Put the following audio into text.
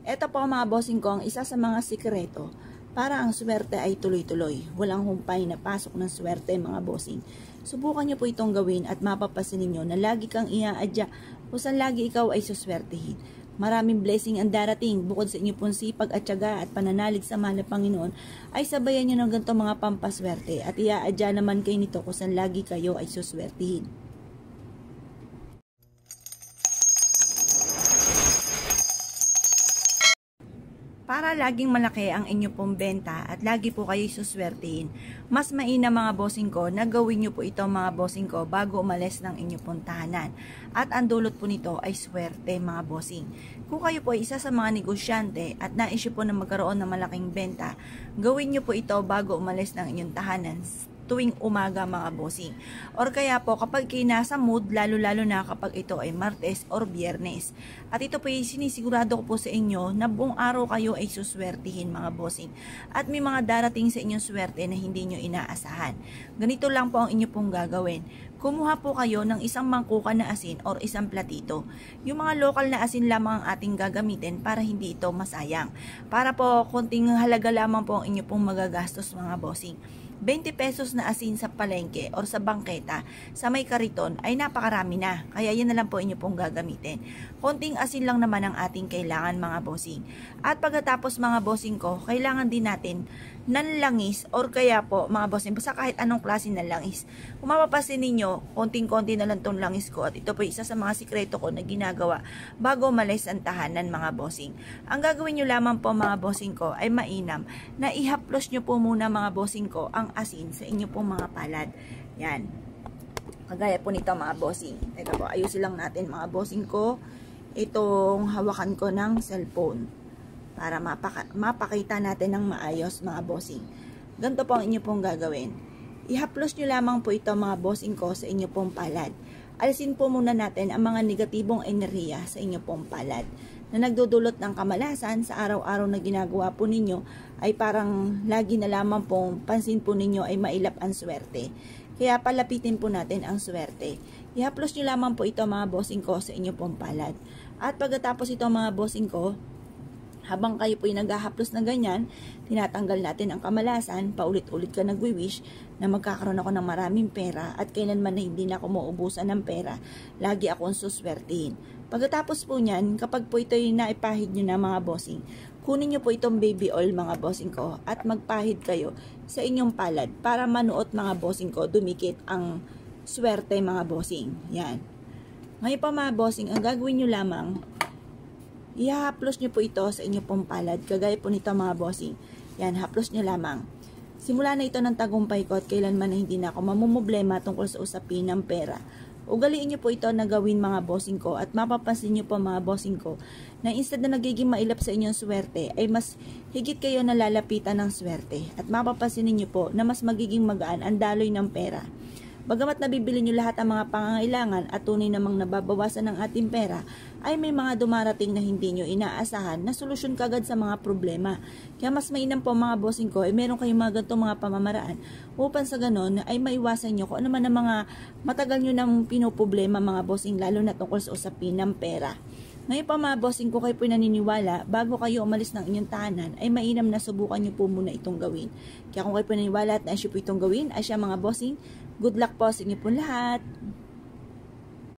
Eto po mga bossing ko, ang isa sa mga sikreto para ang swerte ay tuloy-tuloy. Walang humpay na pasok ng swerte mga bossing. Subukan nyo po itong gawin at mapapasin ninyo na lagi kang iaadya kung saan lagi ikaw ay suswertehin. Maraming blessing ang darating bukod sa inyo pong sipag at tiyaga at pananalig sa mahal na Panginoon ay sabayan nyo ng ganito mga pampaswerte at iaadya naman kayo nito kung saan lagi kayo ay suswertehin. Para laging malaki ang inyo pong benta at lagi po kayo suswertehin, mas mainam mga bossing ko na gawin nyo po ito mga bossing ko bago umalis ng inyo pong tahanan. At ang dulot po nito ay swerte mga bossing. Kung kayo po ay isa sa mga negosyante at nais nyo po na magkaroon ng malaking benta, gawin nyo po ito bago umalis ng inyong tahanan tuwing umaga mga bossing. Or kaya po kapag kayo nasa mood, lalo-lalo na kapag ito ay Martes or Biyernes. At ito po ay sinisigurado ko po sa inyo na buong araw kayo ay suswertihin mga bossing. At may mga darating sa inyong swerte na hindi nyo inaasahan. Ganito lang po ang inyo pong gagawin. Kumuha po kayo ng isang mangkukan na asin or isang platito. Yung mga lokal na asin lamang ang ating gagamitin para hindi ito masayang. Para po konting halaga lamang po ang inyo pong magagastos mga bossing. 20 pesos na asin sa palengke or sa bangketa sa may kariton ay napakarami na. Kaya yan na lang po inyo pong gagamitin. Konting asin lang naman ang ating kailangan mga bossing. At pagkatapos mga bossing ko, kailangan din natin ng langis or kaya po mga bossing, basta kahit anong klase ng langis. Kung mapapasin ninyo, konting-konti na lang tong langis ko at ito po isa sa mga sikreto ko na ginagawa bago umalis ang tahanan mga bossing. Ang gagawin nyo lamang po mga bossing ko ay mainam na ihaplos nyo po muna mga bossing ko ang asin sa inyo pong mga palad. Yan. Kagaya po nito mga bossing. Ito po, ayusin lang natin mga bossing ko itong hawakan ko ng cellphone para mapakita natin ng maayos mga bossing. Ganito po ang inyo pong gagawin. Ihaplos nyo lamang po ito mga bossing ko sa inyo pong palad. Alisin po muna natin ang mga negatibong enerhiya sa inyo pong palad na nagdudulot ng kamalasan sa araw-araw na ginagawa po ninyo ay parang lagi na lamang pong pansin po ninyo ay mailap ang swerte. Kaya palapitin po natin ang swerte. Ihaplos nyo lamang po ito mga bossing ko sa inyo pong palad. At pagkatapos ito mga bossing ko, habang kayo po ay naghahaplos na ganyan, tinatanggal natin ang kamalasan, paulit-ulit ka nagwi-wish na magkakaroon ako ng maraming pera at kailanman na hindi na ako mauubusan ng pera, lagi akong suswertihin. Pagkatapos po niyan, kapag po ito ay naipahid nyo na mga bossing, kunin nyo po itong baby oil mga bossing ko at magpahid kayo sa inyong palad para manuot mga bossing ko, dumikit ang swerte mga bossing. Yan. Ngayon pa mga bossing, ang gagawin nyo lamang, ihahaplos nyo po ito sa inyo pong palad. Kagaya po nito mga bossing. Yan, haplos nyo lamang. Simula na ito ng tagumpay ko at kailanman na hindi na ako mamumblema tungkol sa usapin ng pera. Ugaliin nyo po ito na gawin mga bossing ko at mapapansin nyo po mga bossing ko na instead na nagiging mailap sa inyong swerte ay mas higit kayo nalalapitan ng swerte at mapapansin niyo po na mas magiging magaan ang daloy ng pera. Bagamat nabibili nyo lahat ang mga pangangailangan at tunay namang nababawasan ng ating pera, ay may mga dumarating na hindi nyo inaasahan na solusyon kagad sa mga problema. Kaya mas mainam po mga bossing ko ay meron kayong mga ganitong mga pamamaraan upang sa ganon ay maiwasan nyo kung ano man ang mga matagal nyo nang pinoproblema mga bossing lalo na tungkol sa usapin ng pera. Ngayon pa mga bossing ko kayo po naniniwala, bago kayo umalis ng inyong tahanan, ay mainam na subukan nyo po muna itong gawin. Kaya kung kayo po naniniwala at naisip po itong gawin, ay siya mga bossing, good luck po sa inyo po lahat.